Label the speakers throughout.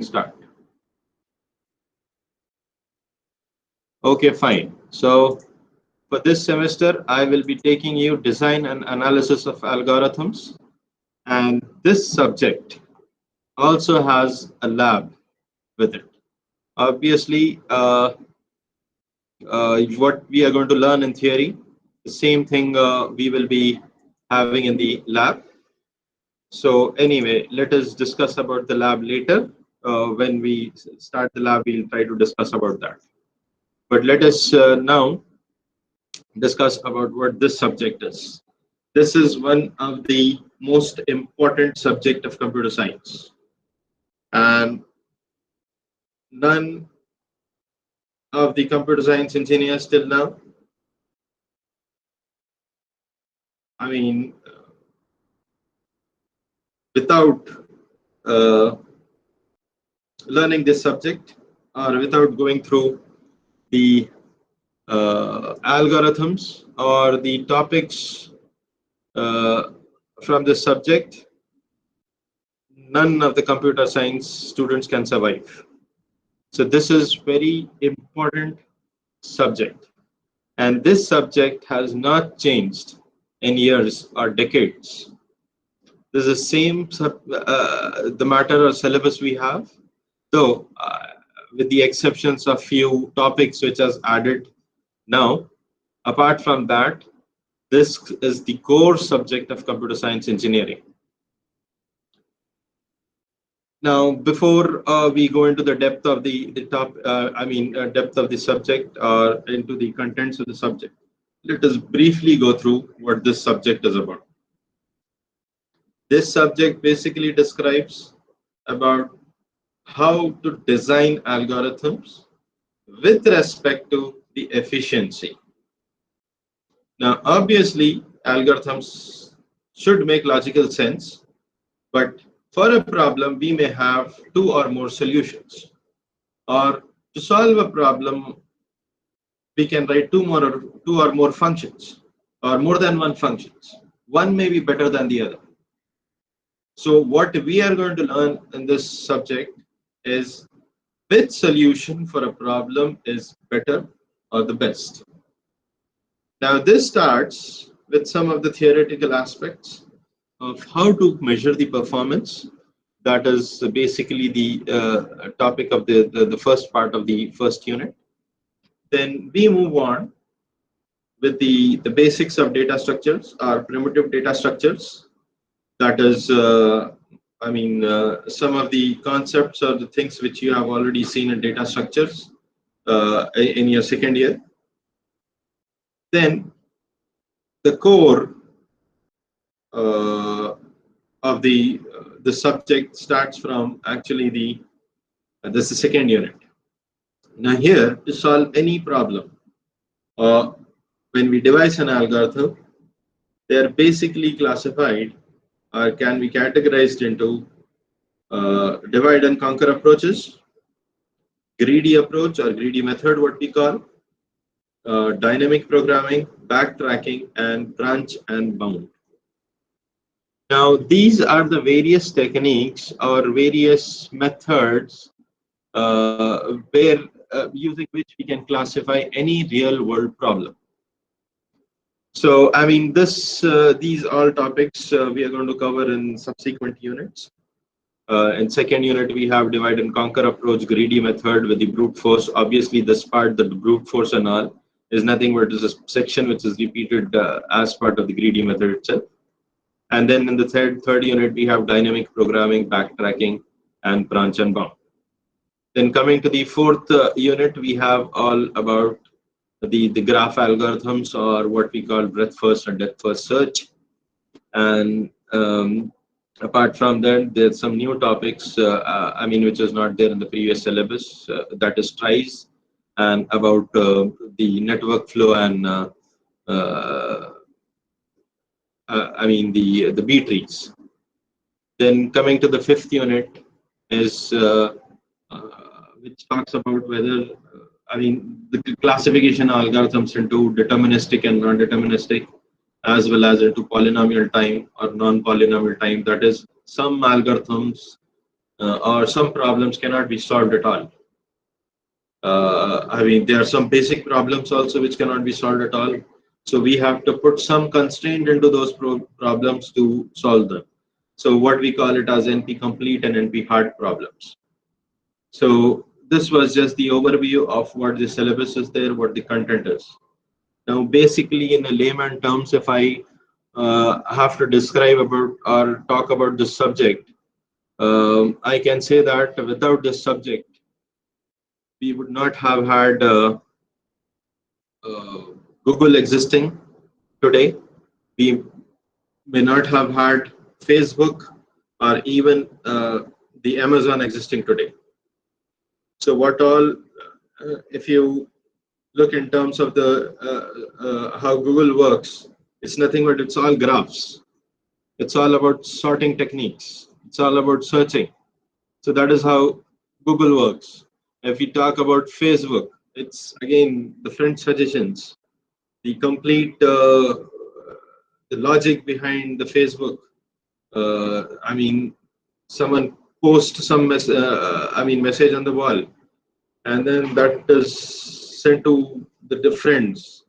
Speaker 1: Start. Okay, fine. So for this semester, I will be taking you design and analysis of algorithms. And this subject also has a lab with it. Obviously, what we are going to learn in theory, the same thing we will be having in the lab. So anyway, let us discuss about the lab later. When we start the lab, we'll try to discuss about that. But let us now discuss about what this subject is. This is one of the most important subject of computer science, and none of the computer science engineers till now, I mean, without uh, learning this subject or without going through the algorithms or the topics from this subject, none of the computer science students can survive. So this is very important subject, and this subject has not changed in years or decades. This is the same the matter or syllabus we have, though with the exceptions of few topics which has added now. Apart from that, this is the core subject of computer science engineering. Now, before we go into the depth of the depth of the subject or into the contents of the subject, let us briefly go through what this subject is about. This subject basically describes about how to design algorithms with respect to the efficiency. Now, obviously, algorithms should make logical sense, but for a problem, we may have two or more solutions. Or to solve a problem, we can write two or more functions, or more than one functions. One may be better than the other. So what we are going to learn in this subject is which solution for a problem is better or the best. Now this starts with some of the theoretical aspects of how to measure the performance. That is basically the topic of the first part of the first unit. Then we move on with the basics of data structures or primitive data structures. That is, some of the concepts or the things which you have already seen in data structures in your second year. Then the core of the subject starts from actually this is the second unit. Now here, to solve any problem, when we devise an algorithm, they are basically classified or can be categorized into divide and conquer approaches, greedy approach or greedy method, what we call, dynamic programming, backtracking, and branch and bound. Now, these are the various techniques or various methods using which we can classify any real world problem. So, I mean, these all topics we are going to cover in subsequent units. In second unit, we have divide and conquer approach, greedy method with the brute force. Obviously, this part, the brute force and all, is nothing but is a section which is repeated as part of the greedy method itself. And then in the third unit, we have dynamic programming, backtracking, and branch and bound. Then coming to the fourth unit, we have all about the graph algorithms, or what we call breadth first and depth first search. And apart from that, there's some new topics, which is not there in the previous syllabus, that is tries, and about the network flow and the B trees. Then coming to the fifth unit is which talks about whether the classification algorithms into deterministic and non-deterministic, as well as into polynomial time or non-polynomial time. That is, some algorithms or some problems cannot be solved at all. I mean, there are some basic problems also which cannot be solved at all. So we have to put some constraint into those problems to solve them. So what we call it as NP complete and NP hard problems. So this was just the overview of what the syllabus is there, what the content is. Now, basically, in a layman terms, if I have to describe about or talk about this subject, I can say that without this subject, we would not have had uh, Google existing today. We may not have had Facebook or even the Amazon existing today. So what all, if you look in terms of the how Google works, it's nothing but it's all graphs. It's all about sorting techniques. It's all about searching. So that is how Google works. If we talk about Facebook, it's again the friend suggestions, the complete the logic behind the Facebook. I mean, someone posts some message on the wall, and then that is sent to the friends.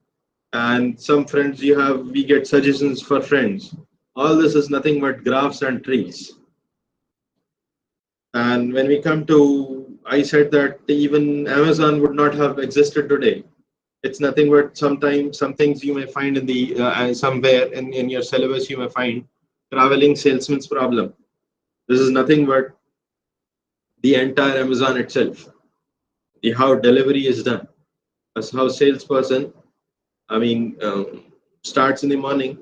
Speaker 1: And some friends we get suggestions for friends. All this is nothing but graphs and trees. And when we come to, I said that even Amazon would not have existed today. It's nothing but sometimes some things you may find in the somewhere in your syllabus you may find traveling salesman's problem. This is nothing but the entire Amazon itself, the how delivery is done, as how salesperson, I mean, starts in the morning,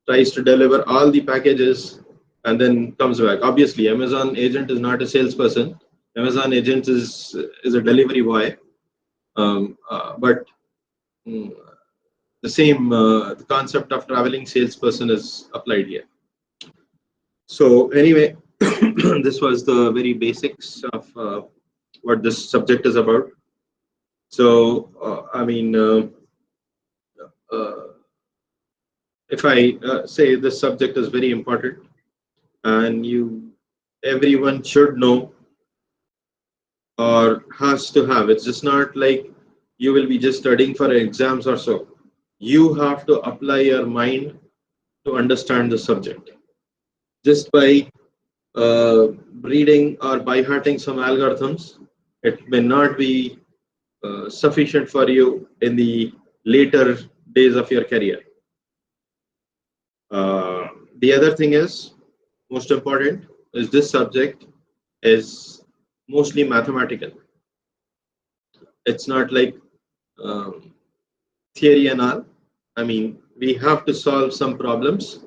Speaker 1: tries to deliver all the packages, and then comes back. Obviously, Amazon agent is not a salesperson. Amazon agent is a delivery boy, but the same the concept of traveling salesperson is applied here. So anyway, this was the very basics of what this subject is about. So if I say this subject is very important, and everyone should know or has to have. It's just not like you will be just studying for exams or so. You have to apply your mind to understand the subject. Just by reading or by hearting some algorithms, it may not be sufficient for you in the later days of your career. The other thing is, most important, is this subject is mostly mathematical. It's not like theory and all. I mean, we have to solve some problems.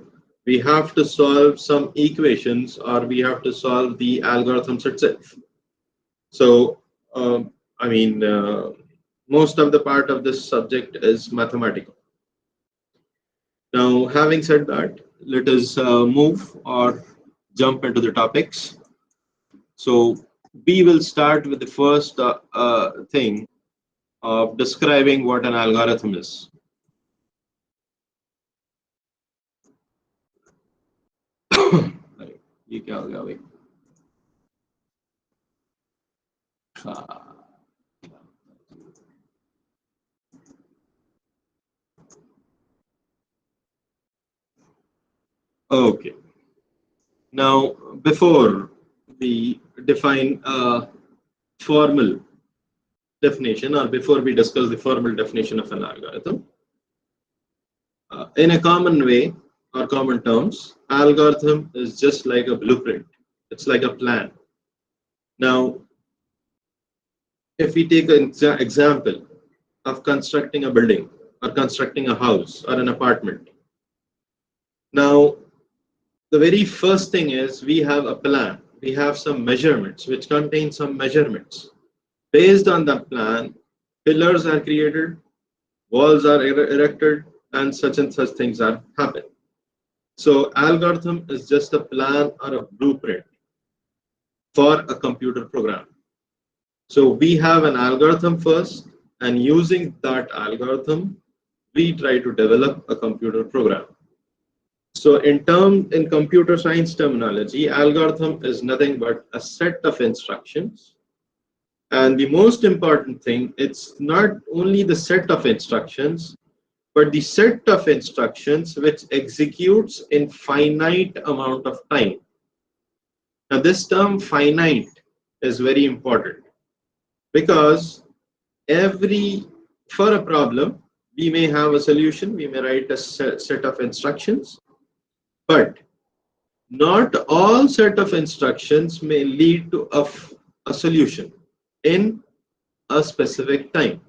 Speaker 1: We have to solve some equations, or we have to solve the algorithms itself. So, most of the part of this subject is mathematical. Now, having said that, let us move or jump into the topics. So, we will start with the first thing of describing what an algorithm is. ये क्या हो गया भाई? Okay. Now, before we define a formal definition, or before we discuss the formal definition of an algorithm, in a common way or common terms, algorithm is just like a blueprint. It's like a plan. Now, if we take an example of constructing a building or constructing a house or an apartment. Now, the very first thing is we have a plan. We have some measurements which contain some measurements. Based on that plan, pillars are created, walls are erected, and such things are happen. So algorithm is just a plan or a blueprint for a computer program. So we have an algorithm first, and using that algorithm, we try to develop a computer program. So in computer science terminology, algorithm is nothing but a set of instructions. And the most important thing, it's not only the set of instructions, but the set of instructions which executes in finite amount of time. Now this term finite is very important because every for a problem we may have a solution, we may write a set of instructions, but not all set of instructions may lead to a solution in a specific time.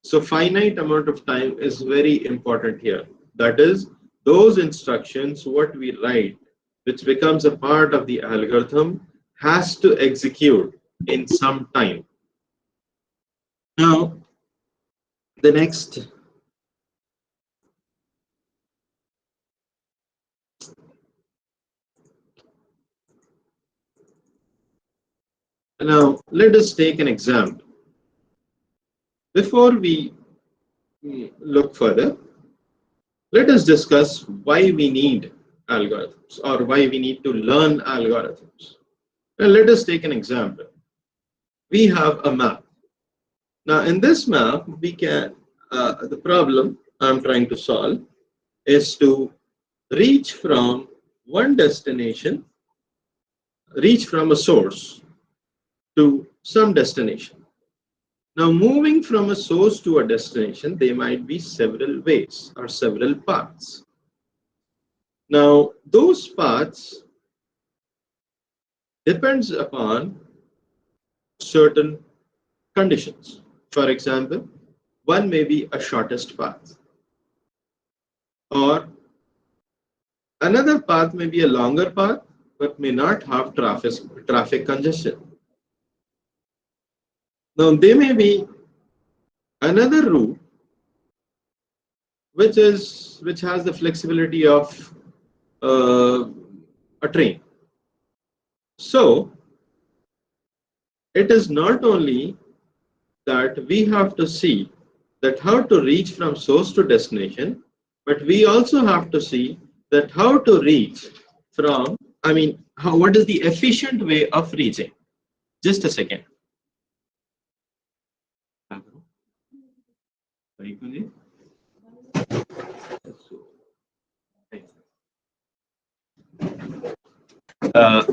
Speaker 1: So finite amount of time is very important here. That is, those instructions what we write which becomes a part of the algorithm has to execute in some time. Now the next, now let us take an example. Before we look further, let us discuss why we need algorithms or why we need to learn algorithms. Now let us take an example. We have a map. Now in this map, we can, the problem I'm trying to solve is to reach from one destination, reach from a source to some destination. Now moving from a source to a destination, there might be several ways or several paths. Now those paths depends upon certain conditions. For example, one may be a shortest path, or another path may be a longer path but may not have traffic congestion. Now there may be another route which has the flexibility of a train. So it is not only that we have to see that how to reach from source to destination, but we also have to see that how to reach from, what is the efficient way of reaching. Just a second.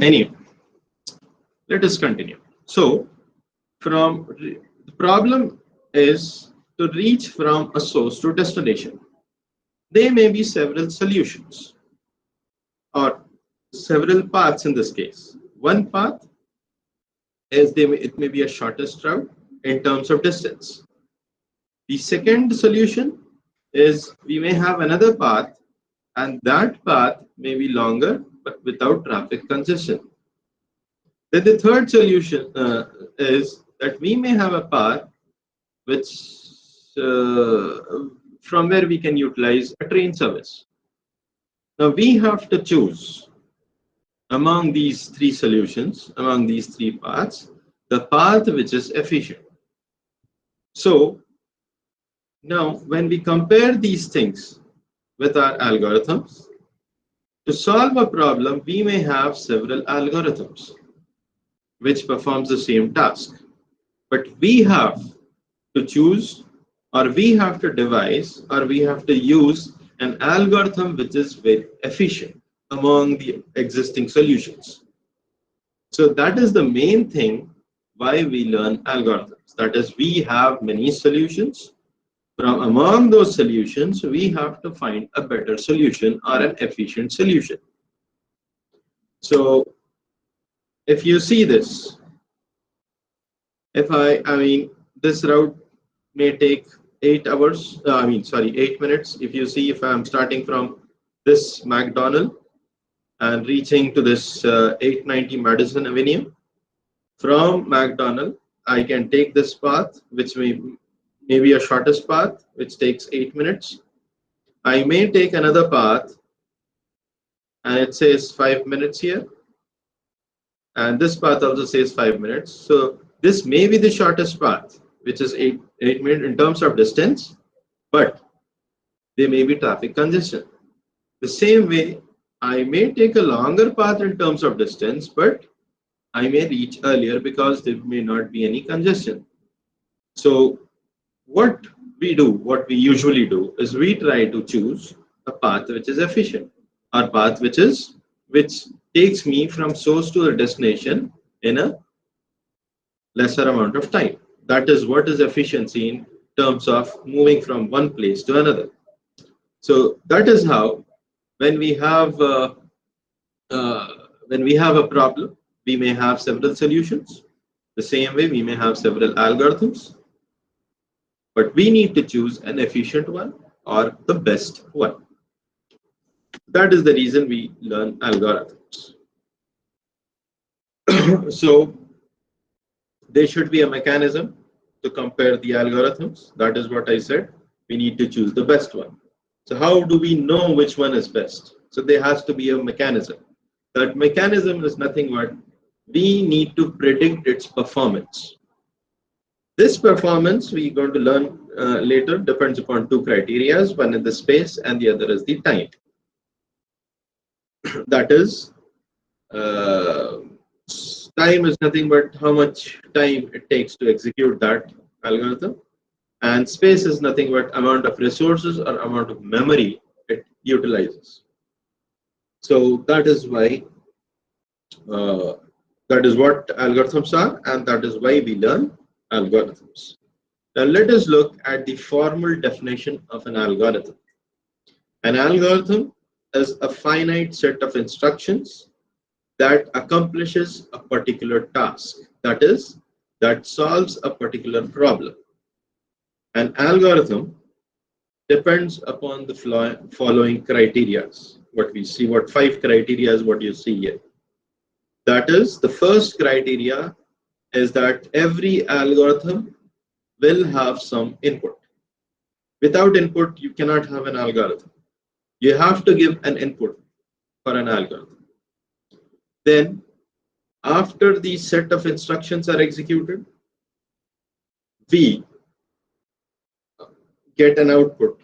Speaker 1: Anyway, let us continue. So the problem is to reach from a source to destination. There may be several solutions or several paths in this case. One path is it may be a shortest route in terms of distance. The second solution is we may have another path, and that path may be longer but without traffic congestion. Then the third solution is that we may have a path which from where we can utilize a train service. Now we have to choose among these three solutions, among these three paths, the path which is efficient. So now when we compare these things with our algorithms, to solve a problem, we may have several algorithms which performs the same task. But we have to choose, or we have to devise, or we have to use an algorithm which is very efficient among the existing solutions. So that is the main thing why we learn algorithms. That is, we have many solutions. From among those solutions, we have to find a better solution or an efficient solution. So if you see this, this route may take 8 hours, 8 minutes. If you see, if I'm starting from this McDonald and reaching to this 890 Madison Avenue, from McDonald, I can take this path, which may be a shortest path, which takes 8 minutes. I may take another path, and it says 5 minutes here. And this path also says 5 minutes. So this may be the shortest path, which is 8 minutes in terms of distance, but there may be traffic congestion. The same way, I may take a longer path in terms of distance, but I may reach earlier because there may not be any congestion. So what what we usually do is we try to choose a path which is efficient, or path which takes me from source to a destination in a lesser amount of time. That is what is efficiency in terms of moving from one place to another. So that is how when we have uh, when we have a problem, we may have several solutions. The same way, we may have several algorithms, but we need to choose an efficient one or the best one. That is the reason we learn algorithms. So there should be a mechanism to compare the algorithms. That is what I said. We need to choose the best one. So how do we know which one is best? So there has to be a mechanism. That mechanism is nothing but we need to predict its performance. This performance we're going to learn later depends upon two criteria. One is the space and the other is the time. That is, time is nothing but how much time it takes to execute that algorithm, and space is nothing but amount of resources or amount of memory it utilizes. So that is why that is what algorithms are, and that is why we learn algorithms. Now let us look at the formal definition of an algorithm. An algorithm is a finite set of instructions that accomplishes a particular task, that is, that solves a particular problem. An algorithm depends upon the following criteria. What we see, what 5 criteria is what you see here. That is, the first criteria is that every algorithm will have some input. Without input, you cannot have an algorithm. You have to give an input for an algorithm. Then, after the set of instructions are executed, we get an output.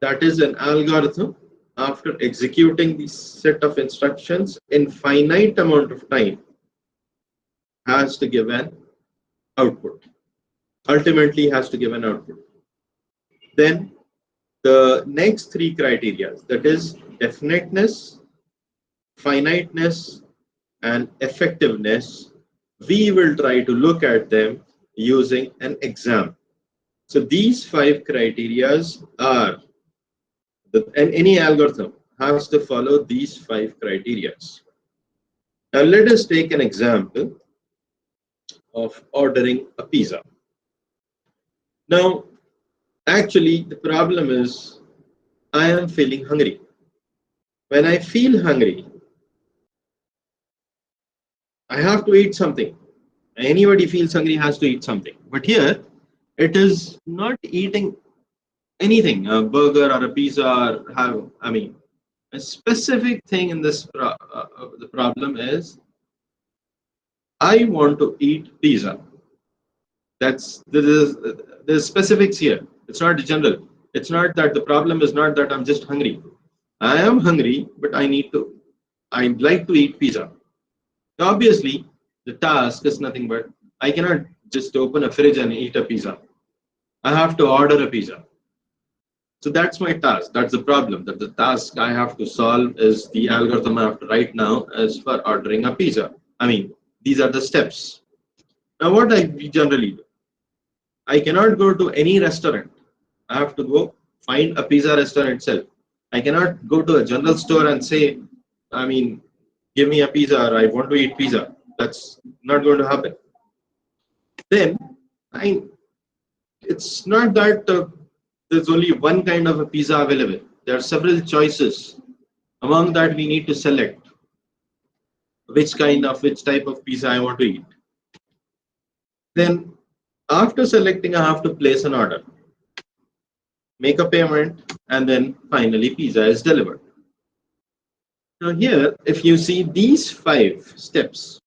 Speaker 1: That is, an algorithm, after executing the set of instructions in finite amount of time, has to give an output. Ultimately has to give an output. Then the next 3 criteria, that is definiteness, finiteness, and effectiveness, we will try to look at them using an example. So these 5 criteria are, and any algorithm has to follow these 5 criteria. Now let us take an example of ordering a pizza. Now, actually, the problem is I am feeling hungry. When I feel hungry, I have to eat something. Anybody feels hungry has to eat something. But here, it is not eating anything, a burger or a pizza, or have, I mean, a specific thing in this, the problem is, I want to eat pizza. There's specifics here. It's not general. It's not that the problem is not that I'm just hungry. I am hungry, but I'd like to eat pizza. Obviously, the task is nothing but I cannot just open a fridge and eat a pizza. I have to order a pizza. So that's my task. That's the problem. That the task I have to solve is the algorithm I have to write now as for ordering a pizza. I mean, these are the steps. Now, what I generally do, I cannot go to any restaurant. I have to go find a pizza restaurant itself. I cannot go to a general store and say, I mean, give me a pizza or I want to eat pizza. That's not going to happen. Then, it's not that there's only one kind of a pizza available. There are several choices. Among that, we need to select which type of pizza I want to eat. Then, after selecting, I have to place an order, make a payment, and then finally pizza is delivered. Now here, if you see these 5 steps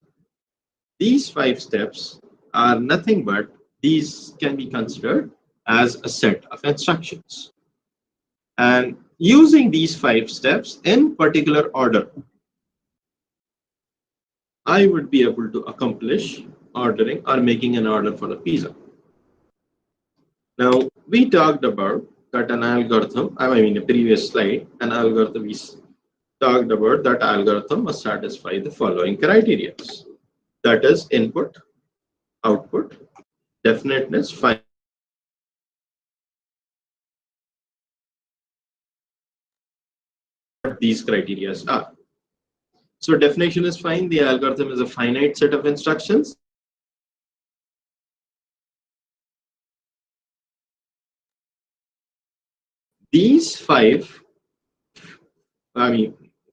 Speaker 1: are nothing but, these can be considered as a set of instructions. And using these 5 steps in particular order, I would be able to accomplish ordering or making an order for a pizza. Now, we talked about that an algorithm, I mean, in a previous slide, an algorithm, we talked about that algorithm must satisfy the following criteria. That is input, output, definiteness, what these criteria are. So definition is fine. The algorithm is a finite set of instructions. These 5,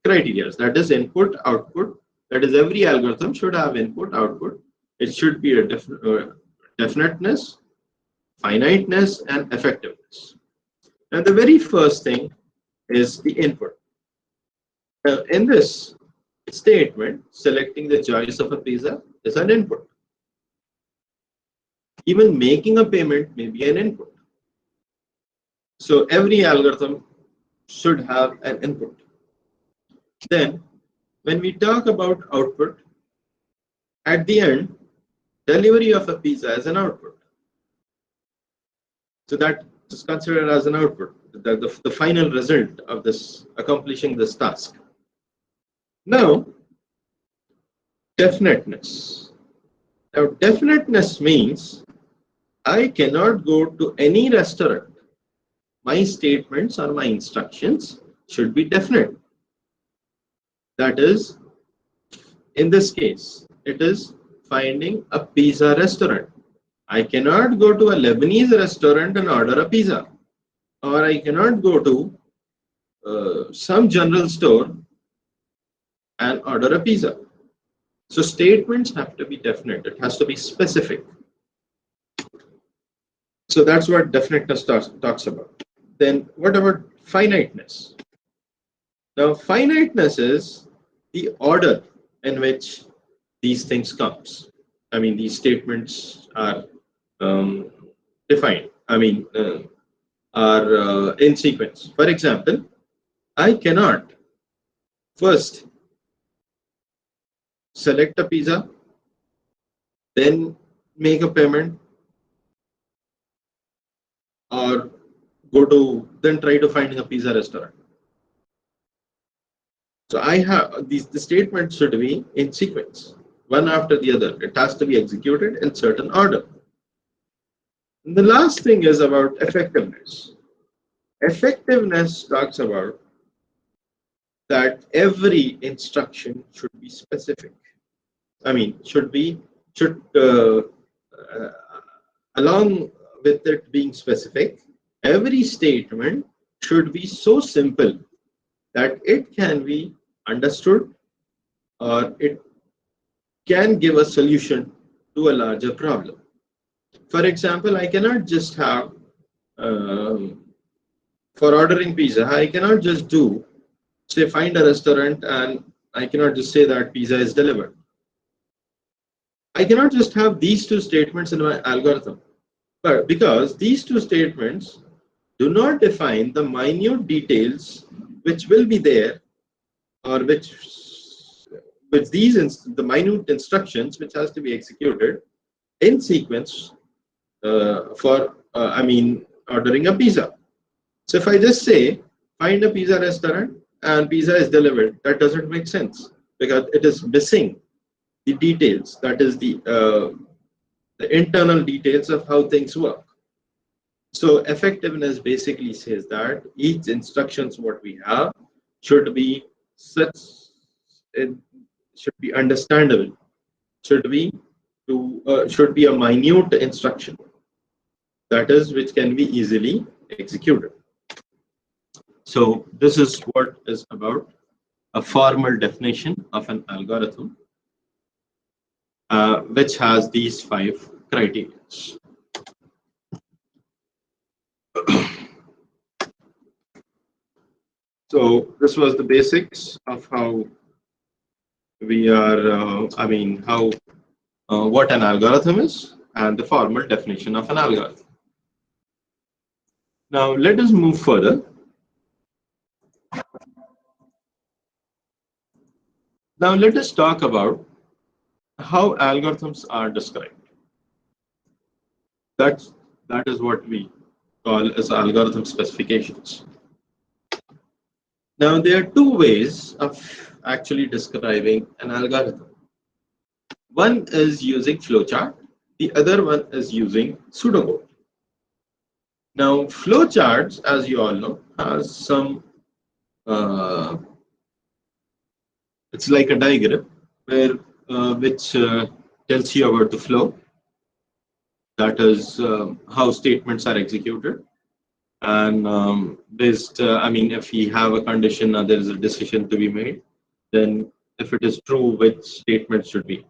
Speaker 1: criteria, that is input, output, that is every algorithm should have input, output. It should be a definiteness, finiteness, and effectiveness. And the very first thing is the input. In this statement, selecting the choice of a pizza is an input. Even making a payment may be an input. So every algorithm should have an input. Then, when we talk about output, at the end, delivery of a pizza is an output. So that is considered as an output, the final result of this accomplishing this task. Now, definiteness. Now, definiteness means I cannot go to any restaurant. My statements or my instructions should be definite. That is, in this case, it is finding a pizza restaurant. I cannot go to a Lebanese restaurant and order a pizza. Or I cannot go to some general store and order a pizza. So statements have to be definite. It has to be specific. So that's what definiteness talks about. Then what about finiteness? Now finiteness is the order in which these things comes. I mean, these statements are defined. Are in sequence. For example, I cannot first select a pizza, then make a payment, or then try to find a pizza restaurant. So I have the statements should be in sequence, one after the other. It has to be executed in certain order. And the last thing is about effectiveness. Effectiveness talks about that every instruction should be specific. Along with it being specific, every statement should be so simple that it can be understood or it can give a solution to a larger problem. For example, I cannot just have, for ordering pizza, I cannot just find a restaurant and I cannot just say that pizza is delivered. I cannot just have these 2 statements in my algorithm, but because these 2 statements do not define the minute details which will be there, or the minute instructions which has to be executed in sequence for ordering a pizza. So if I just say find a pizza restaurant and pizza is delivered, that doesn't make sense because it is missing the details, that is the internal details of how things work. So effectiveness basically says that each instructions what we have should be understandable, should be a minute instruction, that is which can be easily executed. So this is what is about a formal definition of an algorithm which has these 5 criteria. So this was the basics of how we are, what an algorithm is and the formal definition of an algorithm. Now let us move further. Now let us talk about how algorithms are described. That's that is what we call as algorithm specifications. Now there are two ways of actually describing an algorithm. One is using flowchart, the other one is using pseudocode. Now flowcharts, as you all know, has some it's like a diagram where which tells you about the flow. That is how statements are executed, and based, I mean, if we have a condition and there is a decision to be made, then if it is true, which statement should be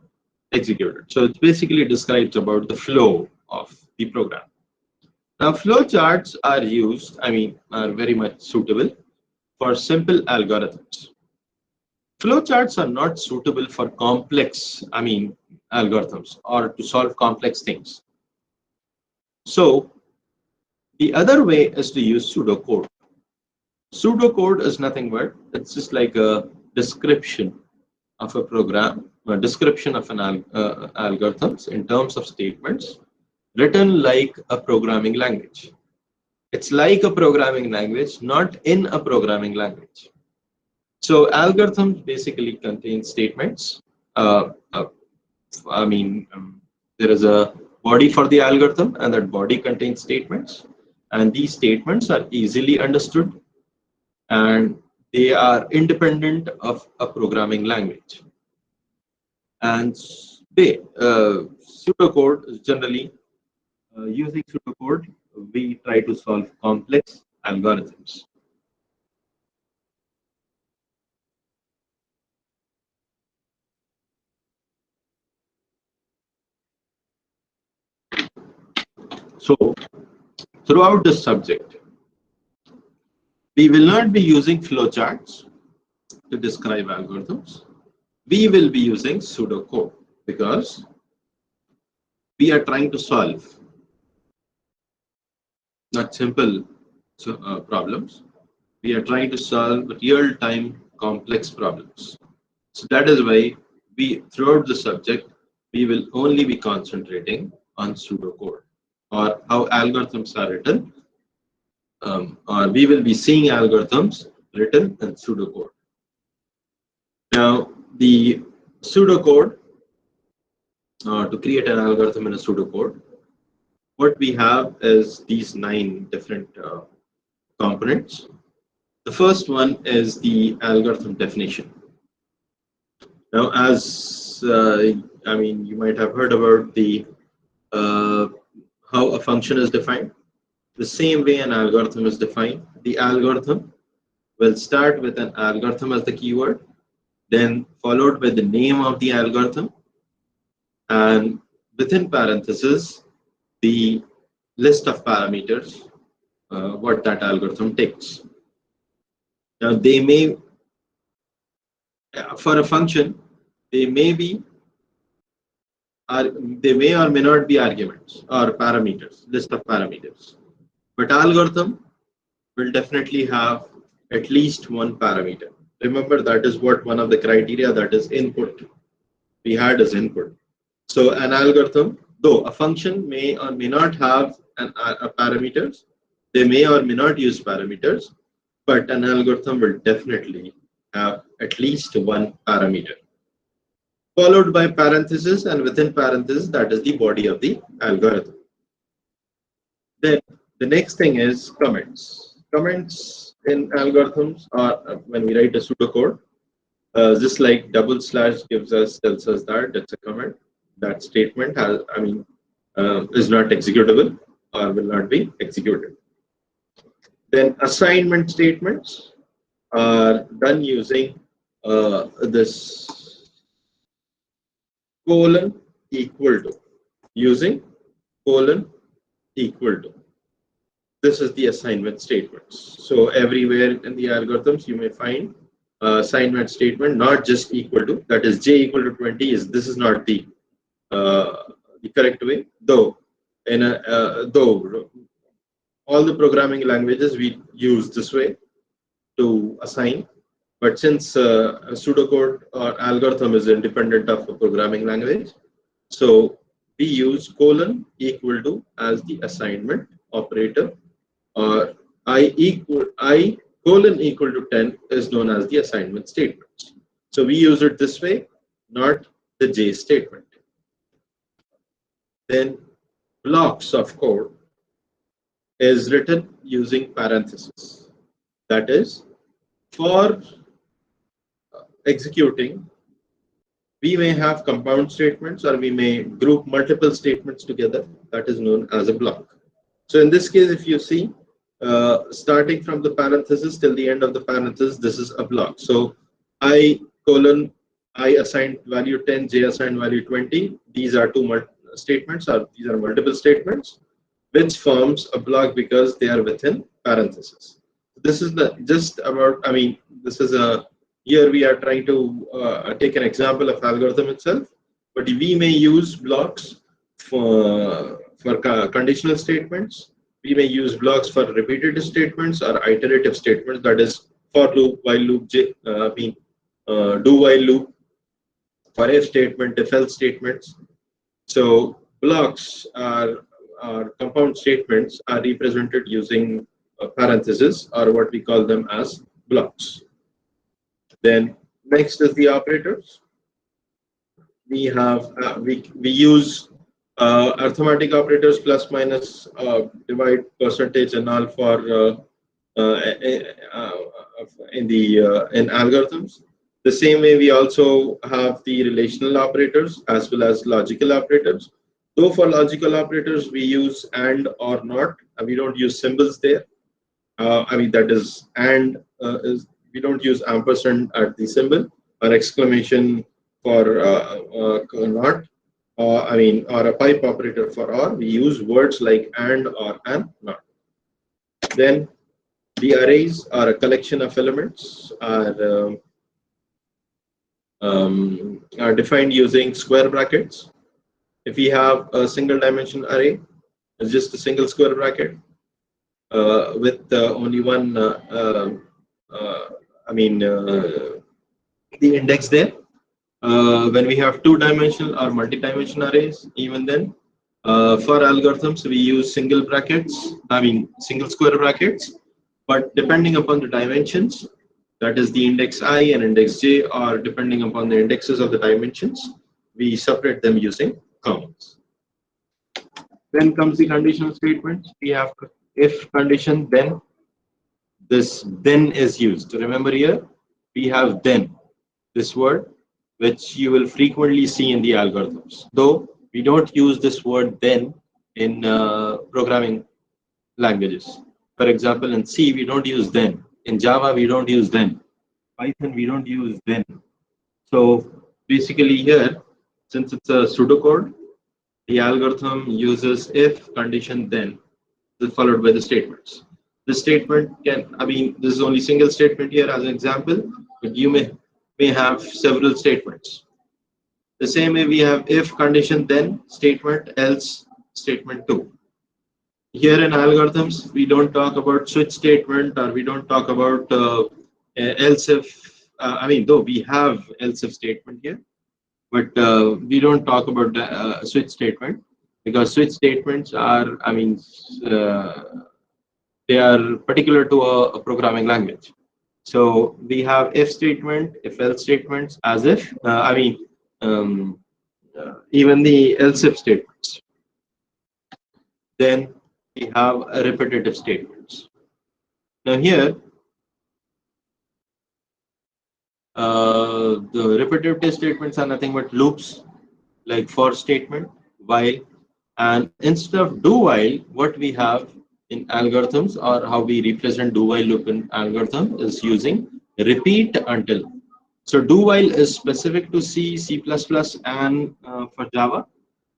Speaker 1: executed. So it basically describes about the flow of the program. Now, flowcharts are used, I mean, are very much suitable for simple algorithms. Flowcharts are not suitable for complex, I mean, algorithms or to solve complex things. So the other way is to use pseudocode. Pseudocode is nothing but it's just like a description of a program, a description of an algorithms in terms of statements written like a programming language. It's like a programming language, not in a programming language. So algorithms basically contain statements. I mean, there is a body for the algorithm, and that body contains statements. And these statements are easily understood, and they are independent of a programming language. And pseudocode is generally using pseudocode, we try to solve complex algorithms. So throughout this subject, we will not be using flowcharts to describe algorithms. We will be using pseudocode because we are trying to solve not simple problems. We are trying to solve real-time complex problems. So that is why we, throughout the subject, we will only be concentrating on pseudocode or how algorithms are written, or we will be seeing algorithms written in pseudocode. Now, the pseudocode, to create an algorithm in a pseudocode, what we have is these 9 different components. The first one is the algorithm definition. Now, as I mean, you might have heard about the how a function is defined. The same way an algorithm is defined. The algorithm will start with an algorithm as the keyword, then followed by the name of the algorithm, and within parentheses, the list of parameters what that algorithm takes. Now, they may, for a function, they may be, they may or may not be arguments or parameters, list of parameters. But algorithm will definitely have at least one parameter. Remember, that is what one of the criteria, that is input. We had as input. So an algorithm, though a function may or may not have a parameters, they may or may not use parameters, but an algorithm will definitely have at least one parameter, followed by parentheses, and within parentheses, that is the body of the algorithm. Then the next thing is comments. Comments in algorithms are when we write a pseudocode, just like double slash tells us that it's a comment. That statement has, I mean, is not executable or will not be executed. Then assignment statements are done using this colon equal to, using colon equal to. This is the assignment statements. So everywhere in the algorithms you may find assignment statement, not just equal to, that is j equal to 20 is, this is not the correct way, though in a though all the programming languages we use this way to assign, But since a pseudocode or algorithm is independent of a programming language, so we use colon equal to as the assignment operator, or I colon equal to 10 is known as the assignment statement. So we use it this way, not the J statement. Then blocks of code is written using parentheses. That is, for executing, we may have compound statements or we may group multiple statements together. That is known as a block. So in this case, if you see, starting from the parenthesis till the end of the parenthesis, this is a block. So I colon I assigned value 10, J assigned value 20. These are two statements, or these are multiple statements, which forms a block because they are within parentheses. This is the just about. I mean, this is a here we are trying to take an example of algorithm itself, but we may use blocks for conditional statements. We may use blocks for repetitive statements or iterative statements. That is for loop, while loop, do while loop, for if statement, if else statements. So blocks are compound statements are represented using parentheses, or what we call them as blocks. Then next is the operators. We have we use arithmetic operators, plus, minus, divide, percentage, and all for in algorithms. The same way we also have the relational operators as well as logical operators. Though for logical operators we use and or not, we don't use symbols there. I mean, that is and is we don't use ampersand at the symbol, or exclamation for not. I mean, or a pipe operator for or. We use words like and, or, and, not. Then the arrays are a collection of elements, are defined using square brackets. If we have a single dimension array, it's just a single square bracket with only one, the index there. When we have two-dimensional or multi-dimensional arrays, even then, for algorithms, we use single brackets, single square brackets, but depending upon the dimensions, that is the index I and index j, or depending upon the indexes of the dimensions, we separate them using commas. Then comes the conditional statement. We have if condition, then. This then is used. Remember here, we have then, this word, which you will frequently see in the algorithms. Though we don't use this word then in programming languages. For example, in C, we don't use then. In Java, we don't use then. Python, we don't use then. So basically here, since it's a pseudocode, the algorithm uses if condition then, followed by the statements. The statement can, this is only single statement here as an example, but you may have several statements. The same way we have if condition then statement, else statement 2. Here in algorithms, we don't talk about switch statement, or we don't talk about else if, though we have else if statement here, but we don't talk about the switch statement, because switch statements are, they are particular to a programming language. So we have if statement, if else statements, as if, even the else if statements. Then we have repetitive statements. Now here, the repetitive statements are nothing but loops, like for statement, while, and instead of do while, what we have in algorithms, or how we represent do while loop in algorithm, is using repeat until. So do while is specific to C, C++, and for Java.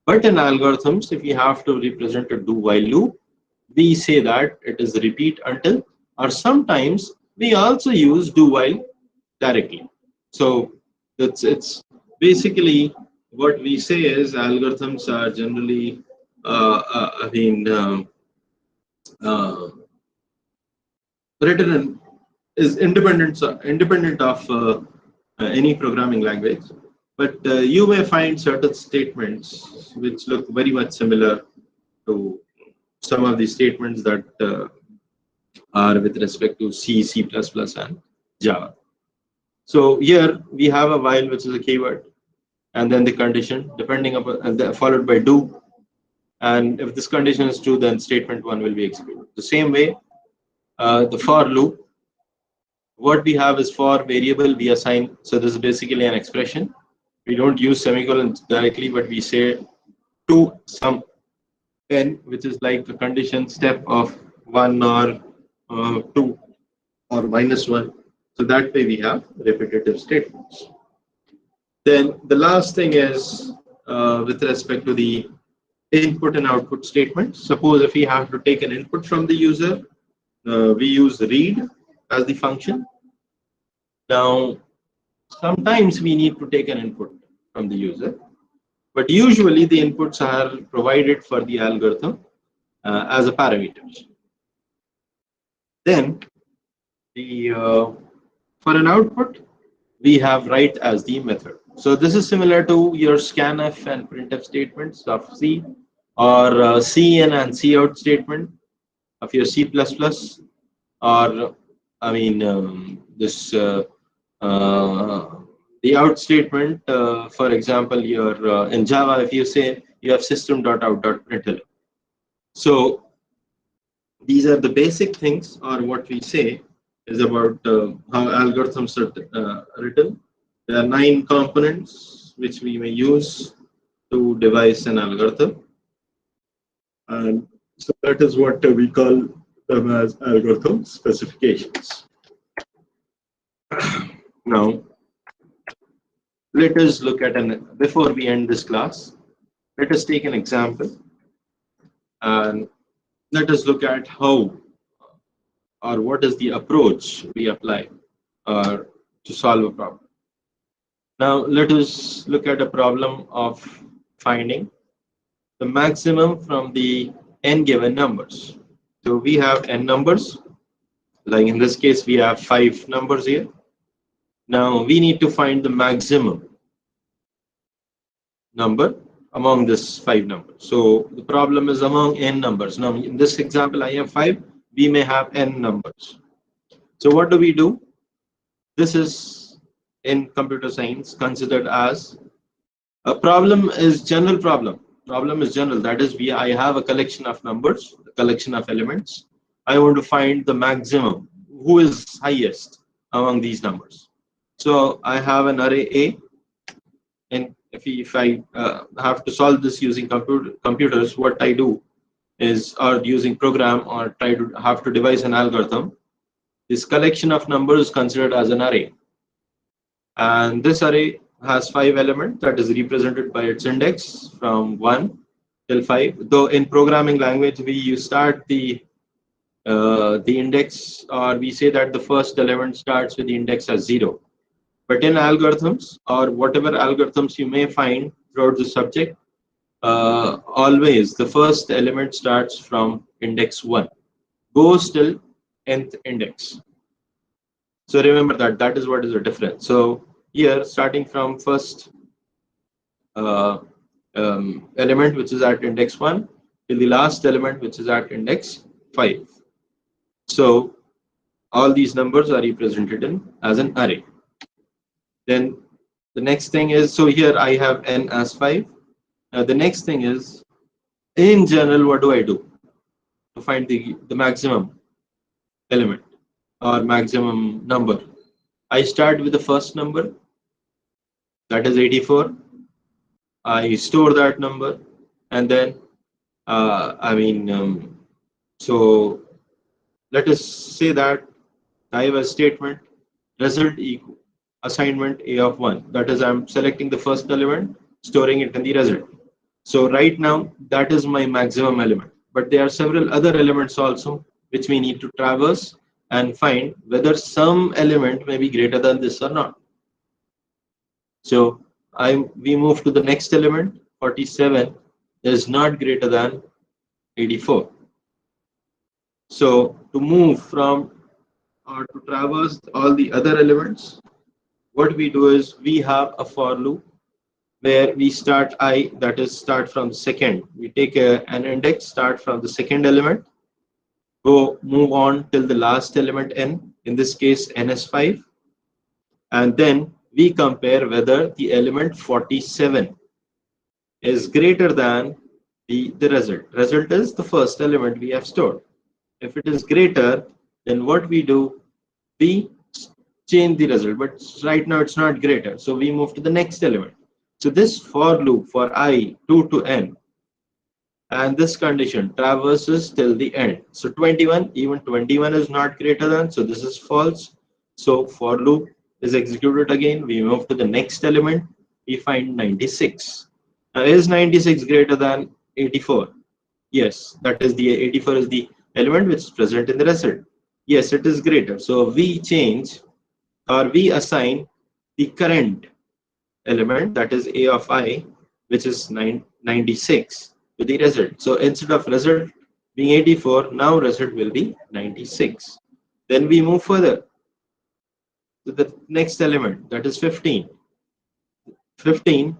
Speaker 1: But in algorithms, if we have to represent a do while loop, we say that it is repeat until, or sometimes we also use do while directly. So it's basically what we say is algorithms are generally written in is independent of any programming language, but you may find certain statements which look very much similar to some of the statements that are with respect to C, C++, and Java. So here we have a while, which is a keyword, and then the condition, depending upon, and followed by do. And if this condition is true, then statement one will be executed. The same way, the for loop, what we have is for variable we assign. So this is basically an expression. We don't use semicolons directly, but we say to some n, which is like the condition step of 1 or 2 or -1. So that way we have repetitive statements. Then the last thing is with respect to the input and output statements. Suppose if we have to take an input from the user, we use read as the function. Now, sometimes we need to take an input from the user, but usually the inputs are provided for the algorithm as a parameters. Then for an output, we have write as the method. So this is similar to your scanf and printf statements of C, or cin and cout statement of your C++, or I mean this the out statement. For example, your in Java, if you say you have system.out.println. So these are the basic things, or what we say is about how algorithms are written. There are 9 components which we may use to devise an algorithm, and so that is what we call them as algorithm specifications. Now, let us look at before we end this class, let us take an example and let us look at how or what is the approach we apply to solve a problem. Now, let us look at a problem of finding the maximum from the n given numbers. So we have n numbers, like in this case, we have 5 numbers here. Now, we need to find the maximum number among this 5 numbers. So the problem is among n numbers. Now, in this example, I have 5. We may have n numbers. So what do we do? This is in computer science considered as a problem is general problem. Problem is general. That is, I have a collection of numbers, a collection of elements. I want to find the maximum. Who is highest among these numbers? So I have an array A, and if I have to solve this using computers, what I do is, or using program, or have to devise an algorithm. This collection of numbers is considered as an array, and this array has 5 elements that is represented by its index from 1 till 5. Though in programming language you start the index, or we say that the first element starts with the index as 0. But in algorithms, or whatever algorithms you may find throughout the subject, always the first element starts from index 1, goes till nth index. So remember that is what is the difference. So here, starting from first element, which is at index 1, till the last element, which is at index 5. So all these numbers are represented as an array. Then the next thing is, so here I have n as 5. The next thing is, in general, what do I do to find the maximum element or maximum number? I start with the first number, that is 84. I store that number, and then so let us say that I have a statement result equal assignment a of 1. That is, I'm selecting the first element, storing it in the result. So right now that is my maximum element, but there are several other elements also which we need to traverse and find whether some element may be greater than this or not. So we move to the next element. 47 is not greater than 84. So to move from or to traverse all the other elements, what we do is we have a for loop where we start I, that is start from the second. We take an index, start from the second element, go move on till the last element n. In this case, n is 5, and then we compare whether the element 47 is greater than the result. Result is the first element we have stored. If it is greater, then what we do, we change the result. But right now it's not greater, so we move to the next element. So this for loop for I 2 to n, and this condition traverses till the end. So 21, even 21 is not greater than, so this is false. So for loop is executed again. We move to the next element. We find 96. Now is 96 greater than 84? Yes, that is the 84 is the element which is present in the result. Yes, it is greater. So we change or we assign the current element, that is a of I, which is 96 to the result. So instead of result being 84, now result will be 96. Then we move further to the next element, that is 15. 15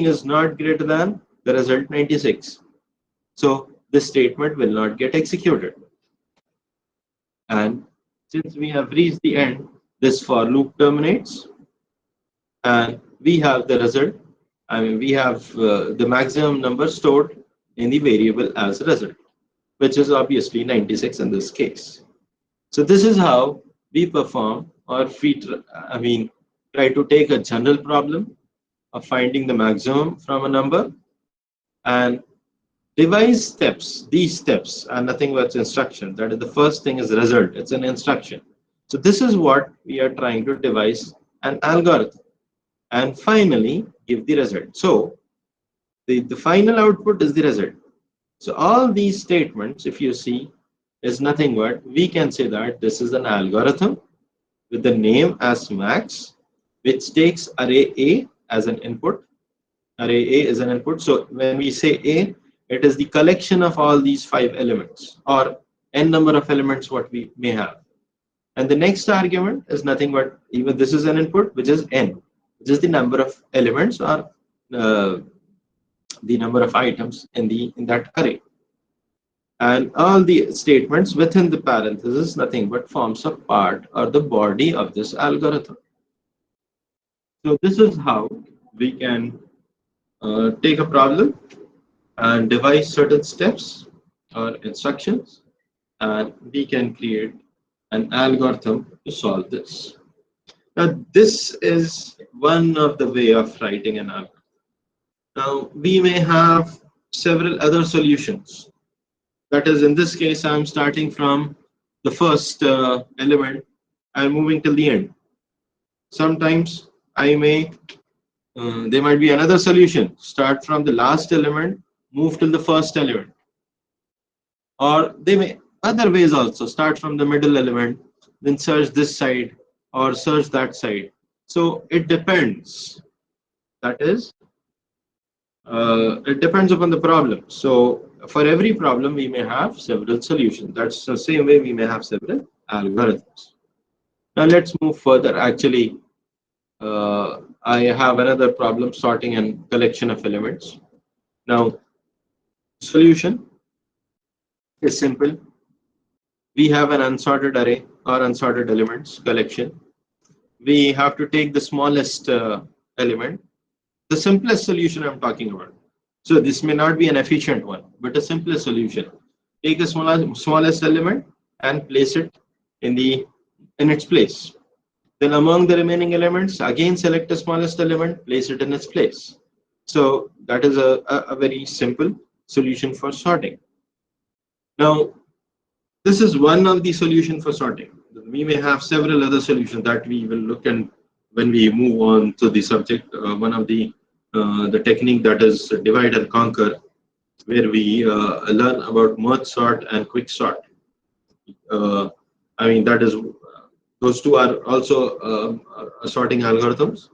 Speaker 1: is not greater than the result 96. So this statement will not get executed. And since we have reached the end, this for loop terminates, and we have the result. I mean, we have the maximum number stored in the variable as a result, which is obviously 96 in this case. So this is how we perform, or try to take a general problem of finding the maximum from a number and devise steps. These steps are nothing but instruction. That is, the first thing is result. It's an instruction. So this is what we are trying to devise an algorithm, and finally give the result. So the final output is the result. So all these statements, if you see, is nothing but we can say that this is an algorithm with the name as max, which takes array A as an input. Array A is an input. So when we say A, it is the collection of all these 5 elements, or n number of elements what we may have. And the next argument is nothing but, even this is an input, which is n, which is the number of elements, or the number of items in that array. And all the statements within the parenthesis nothing but forms a part or the body of this algorithm. So this is how we can take a problem and devise certain steps or instructions, and we can create an algorithm to solve this. Now this is one of the way of writing an algorithm. Now we may have several other solutions. That is, in this case, I'm starting from the first element and moving till the end. Sometimes I may, there might be another solution. Start from the last element, move till the first element. Or they may, other ways also, start from the middle element, then search this side or search that side. So it depends. That is, it depends upon the problem. So for every problem, we may have several solutions. That's the same way we may have several algorithms. Now let's move further. Actually, I have another problem, sorting and collection of elements. Now, solution is simple. We have an unsorted array or unsorted elements collection. We have to take the smallest element, the simplest solution I'm talking about. So this may not be an efficient one, but a simplest solution. Take the smallest element and place it in its place. Then among the remaining elements, again select the smallest element, place it in its place. So that is a very simple solution for sorting. Now, this is one of the solution for sorting. We may have several other solutions that we will look at when we move on to the subject. One of the technique that is divide and conquer, where we learn about merge sort and quick sort. That is, those two are also sorting algorithms.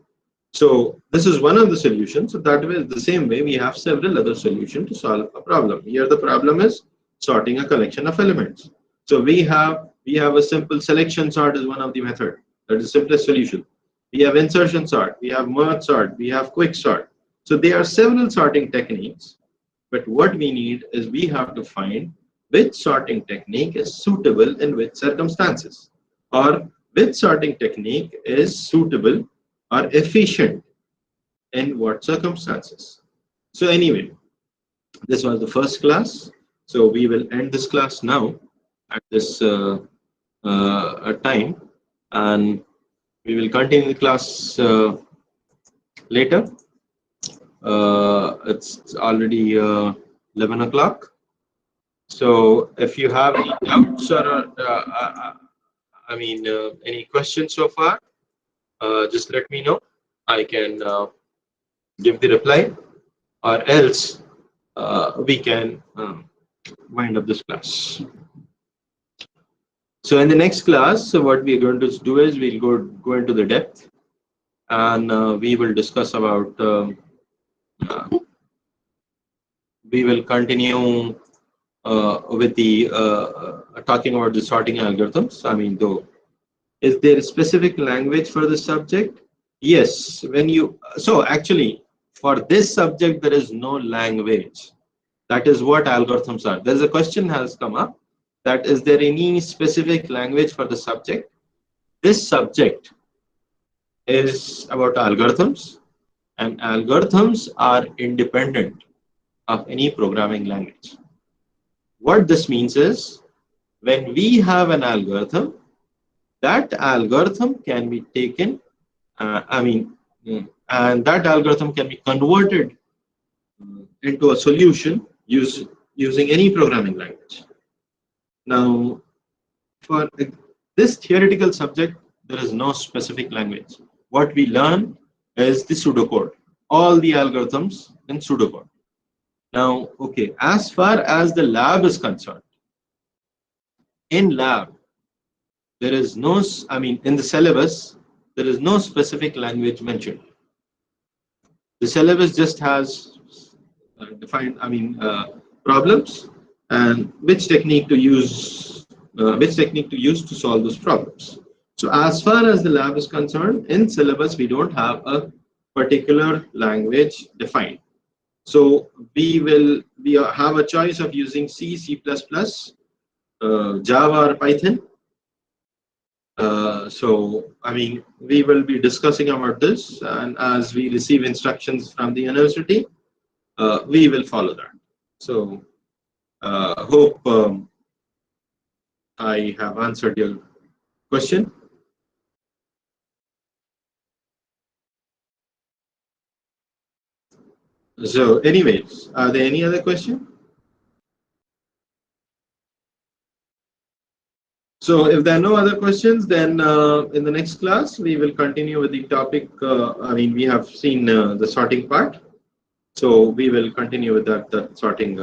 Speaker 1: So this is one of the solutions. So that way, the same way, we have several other solutions to solve a problem. Here the problem is sorting a collection of elements. So we have We have a simple selection sort is one of the method. That is the simplest solution. We have insertion sort, we have merge sort, we have quick sort. So there are several sorting techniques, but what we need is we have to find which sorting technique is suitable in which circumstances, or which sorting technique is suitable or efficient in what circumstances. So anyway, this was the first class. So we will end this class now at this time, and we will continue the class later. It's already 11 o'clock. So if you have any doubts or any questions so far, just let me know. I can give the reply, or else we can wind up this class. So in the next class, so what we are going to do is we'll go into the depth, and we will discuss about we will continue with the talking about the sorting algorithms. I mean, though, is there a specific language for the subject? Yes. When you actually for this subject there is no language. That is what algorithms are. There's a question has come up that is there any specific language for the subject? This subject is about algorithms, and algorithms are independent of any programming language. What this means is when we have an algorithm, that algorithm can be taken, and that algorithm can be converted into a solution using any programming language. Now, for this theoretical subject, there is no specific language. What we learn is the pseudocode, all the algorithms in pseudocode. Now, okay, as far as the lab is concerned, in lab, there is no, in the syllabus, there is no specific language mentioned. The syllabus just has defined, problems and which technique to use to solve those problems. So as far as the lab is concerned, in syllabus we don't have a particular language defined. So we have a choice of using C, C++, Java or Python. We will be discussing about this, and as we receive instructions from the university, we will follow that. So hope I have answered your question. So anyways, are there any other question? So if there are no other questions, then in the next class, we will continue with the topic. We have seen the sorting part. So we will continue with that sorting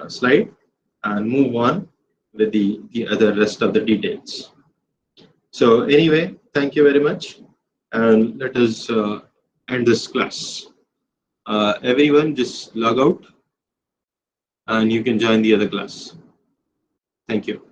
Speaker 1: slide and move on with the other rest of the details. So anyway, thank you very much. And let us end this class. Everyone just log out and you can join the other class. Thank you.